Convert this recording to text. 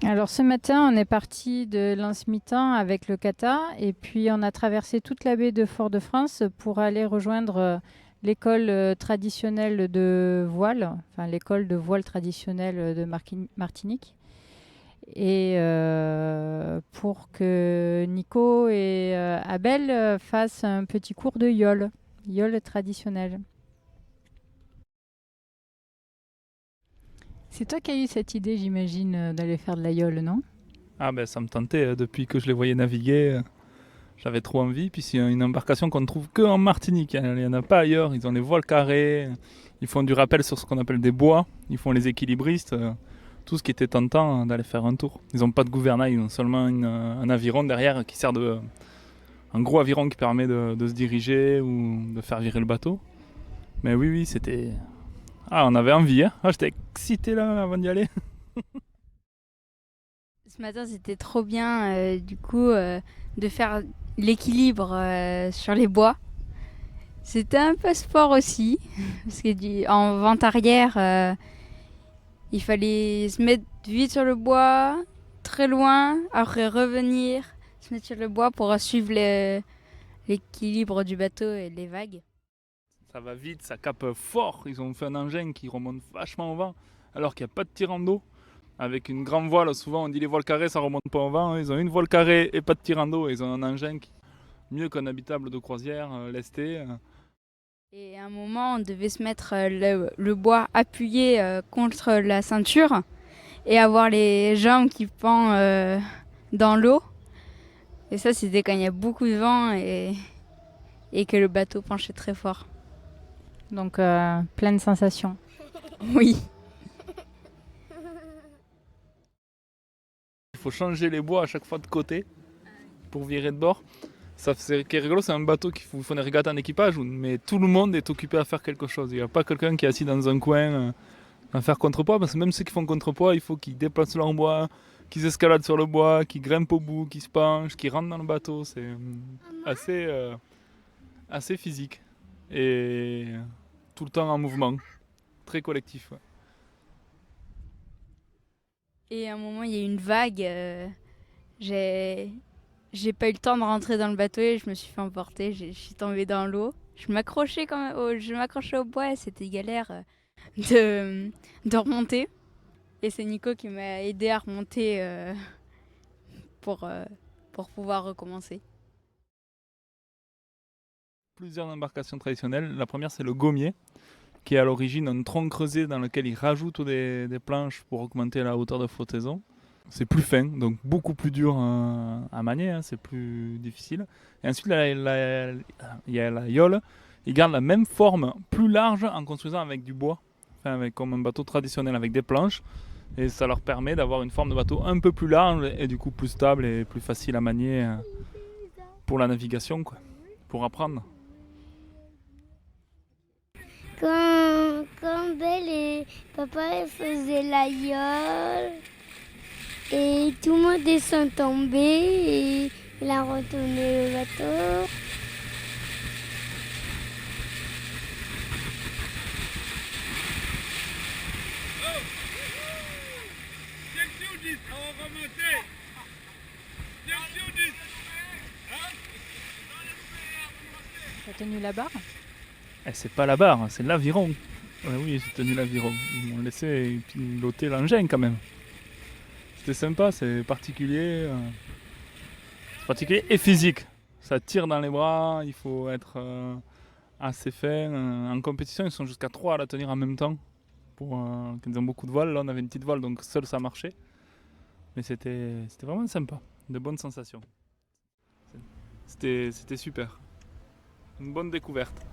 Alors ce matin, on est parti de Lens-Mitan avec le kata et puis on a traversé toute la baie de Fort-de-France pour aller rejoindre l'école traditionnelle de voile, enfin l'école de voile traditionnelle de Martinique. Et pour que Nico et Abel fassent un petit cours de yole traditionnel. C'est toi qui as eu cette idée, j'imagine, d'aller faire de la yole, non? Ah ben ça me tentait depuis que je les voyais naviguer. J'avais trop envie. Puis c'est une embarcation qu'on ne trouve que en Martinique, hein. Il n'y en a pas ailleurs. Ils ont les voiles carrés. Ils font du rappel sur ce qu'on appelle des bois. Ils font les équilibristes. Tout ce qui était tentant d'aller faire un tour. Ils n'ont pas de gouvernail. Ils ont seulement un aviron derrière qui sert de... Un gros aviron qui permet de se diriger ou de faire virer le bateau. Mais oui, oui, c'était... Ah, on avait envie, hein. Ah, j'étais excité là avant d'y aller. Ce matin, c'était trop bien, de faire l'équilibre sur les bois. C'était un peu sport aussi, parce que en vente arrière, il fallait se mettre vite sur le bois, très loin, après revenir, se mettre sur le bois pour suivre l'équilibre du bateau et les vagues. Ça va vite, ça capte fort. Ils ont fait un engin qui remonte vachement au vent, alors qu'il n'y a pas de tirant d'eau. Avec une grande voile, souvent on dit les voiles carrées ça remonte pas au vent. Ils ont une voile carrée et pas de tirant d'eau. Ils ont un engin qui est mieux qu'un habitable de croisière, lesté. Et à un moment, on devait se mettre le bois appuyé contre la ceinture et avoir les jambes qui pendent dans l'eau. Et ça, c'était quand il y a beaucoup de vent et que le bateau penchait très fort. Donc pleine sensation. Oui. Il faut changer les bois à chaque fois de côté pour virer de bord. Ça, ce qui est rigolo, c'est un bateau qui faut des régates en équipage, mais tout le monde est occupé à faire quelque chose. Il n'y a pas quelqu'un qui est assis dans un coin à faire contrepoids, parce que même ceux qui font contrepoids, il faut qu'ils déplacent leur bois, qu'ils escaladent sur le bois, qu'ils grimpent au bout, qu'ils se penchent, qu'ils rentrent dans le bateau. C'est assez, assez physique et tout le temps en mouvement, très collectif. Ouais. Et à un moment, il y a eu une vague. J'ai j'ai pas eu le temps de rentrer dans le bateau et je me suis fait emporter. Je suis tombée dans l'eau. Je m'accrochais au bois et c'était galère de remonter. Et c'est Nico qui m'a aidé à remonter pour, euh, pour pouvoir recommencer. Plusieurs embarcations traditionnelles. La première, c'est le gommier, qui est à l'origine un tronc creusé dans lequel ils rajoutent des planches pour augmenter la hauteur de flottaison. C'est plus fin, donc beaucoup plus dur à manier, hein, c'est plus difficile. Et ensuite, il y a la yole. Ils gardent la même forme, plus large, en construisant avec du bois, enfin, comme un bateau traditionnel avec des planches. Et ça leur permet d'avoir une forme de bateau un peu plus large et du coup plus stable et plus facile à manier pour la navigation, quoi, pour apprendre. Quand Belle et papa faisaient la yole et tout le monde est tombé et il a retourné le bateau. T'as tenu la barre? Et c'est pas la barre, c'est l'aviron. Ouais, oui, j'ai tenu l'aviron. Ils m'ont laissé piloter l'engin quand même. C'était sympa, c'est particulier et physique. Ça tire dans les bras, il faut être assez fin. En compétition, ils sont jusqu'à 3 à la tenir en même temps. Quand ils ont beaucoup de voiles, là on avait une petite voile, donc seul ça marchait. Mais c'était vraiment sympa, de bonnes sensations. C'était super. Une bonne découverte.